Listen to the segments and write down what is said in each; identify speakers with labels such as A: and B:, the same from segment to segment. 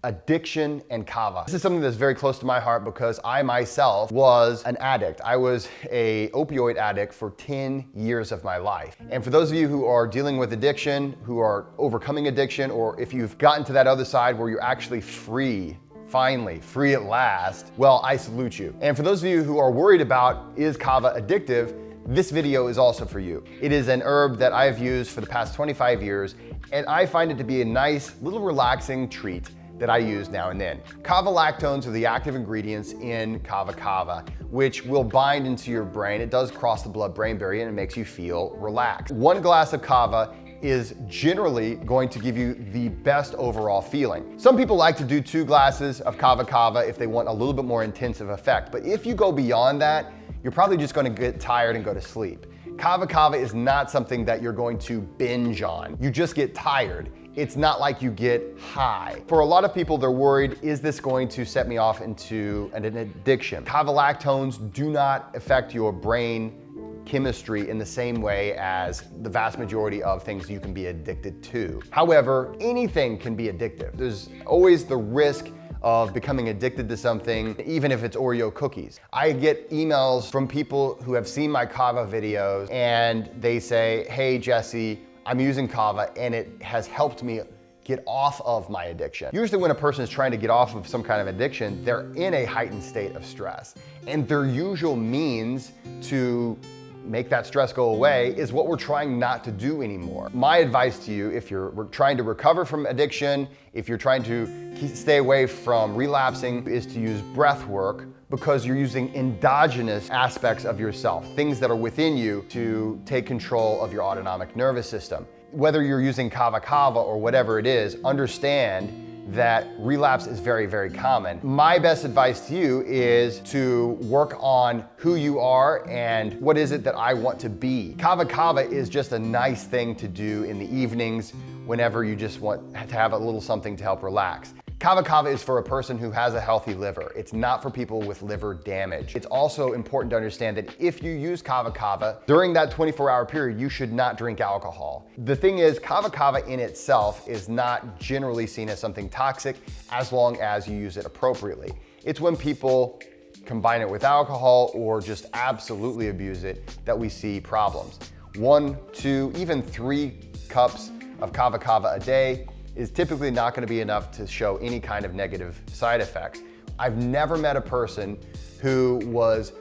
A: addiction and kava. This is something that's very close to my heart because I myself was an addict. I was an opioid addict for 10 years of my life. And for those of you who are dealing with addiction, who are overcoming addiction, or if you've gotten to that other side where you're actually free, finally, free at last, well, I salute you. And for those of you who are worried about, is kava addictive? This video is also for you. It is an herb that I've used for the past 25 years, and I find it to be a nice, little relaxing treat that I use now and then. Kava lactones are the active ingredients in Kava Kava, which will bind into your brain. It does cross the blood-brain barrier and it makes you feel relaxed. One glass of kava is generally going to give you the best overall feeling. Some people like to do 2 glasses of Kava Kava if they want a little bit more intensive effect, but if you go beyond that, you're probably just going to get tired and go to sleep. Kava Kava is not something that you're going to binge on. You just get tired. It's not like you get high. For a lot of people, they're worried, is this going to set me off into an addiction? Kava lactones do not affect your brain chemistry in the same way as the vast majority of things you can be addicted to. However, anything can be addictive. There's always the risk of becoming addicted to something, even if it's Oreo cookies. I get emails from people who have seen my Kava videos and they say, hey Jesse, I'm using Kava and it has helped me get off of my addiction. Usually when a person is trying to get off of some kind of addiction, they're in a heightened state of stress. And their usual means to make that stress go away is what we're trying not to do anymore. My advice to you, if you're trying to recover from addiction, if you're trying to stay away from relapsing, is to use Breathwork, because you're using endogenous aspects of yourself, things that are within you to take control of your autonomic nervous system. Whether you're using Kava Kava or whatever it is, understand that relapse is very, very common. My best advice to you is to work on who you are and what is it that I want to be. Kava Kava is just a nice thing to do in the evenings whenever you just want to have a little something to help relax. Kava Kava is for a person who has a healthy liver. It's not for people with liver damage. It's also important to understand that if you use Kava Kava, during that 24-hour period, you should not drink alcohol. The thing is, Kava Kava in itself is not generally seen as something toxic as long as you use it appropriately. It's when people combine it with alcohol or just absolutely abuse it that we see problems. 1, 2, even 3 cups of Kava Kava a day is typically not going to be enough to show any kind of negative side effects. I've never met a person who was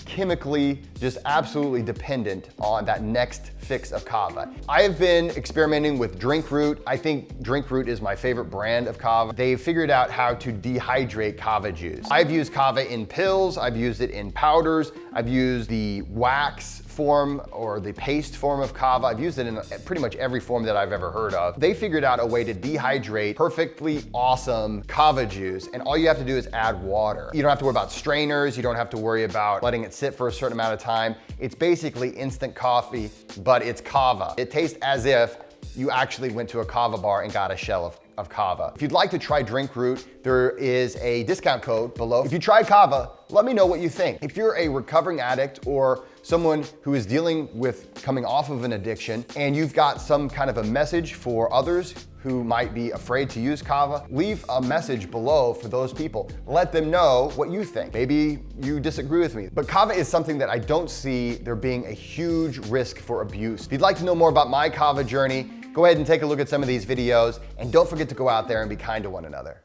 A: chemically just absolutely dependent on that next fix of kava. I have been experimenting with Drinkroot. I think Drinkroot is my favorite brand of kava. They figured out how to dehydrate kava juice. I've used kava in pills, I've used it in powders, I've used the wax form or the paste form of kava. I've used it in pretty much every form that I've ever heard of. They figured out a way to dehydrate perfectly awesome kava juice, and all you have to do is add water. You don't have to worry about strainers, you don't have to worry about letting it sit for a certain amount of time. It's basically instant coffee, but it's kava. It tastes as if you actually went to a kava bar and got a shell of kava. If you'd like to try Drinkroot, there is a discount code below. If you try kava, let me know what you think. If you're a recovering addict or someone who is dealing with coming off of an addiction and you've got some kind of a message for others who might be afraid to use kava, leave a message below for those people. Let them know what you think. Maybe you disagree with me, but kava is something that I don't see there being a huge risk for abuse. If you'd like to know more about my kava journey, go ahead and take a look at some of these videos, and don't forget to go out there and be kind to one another.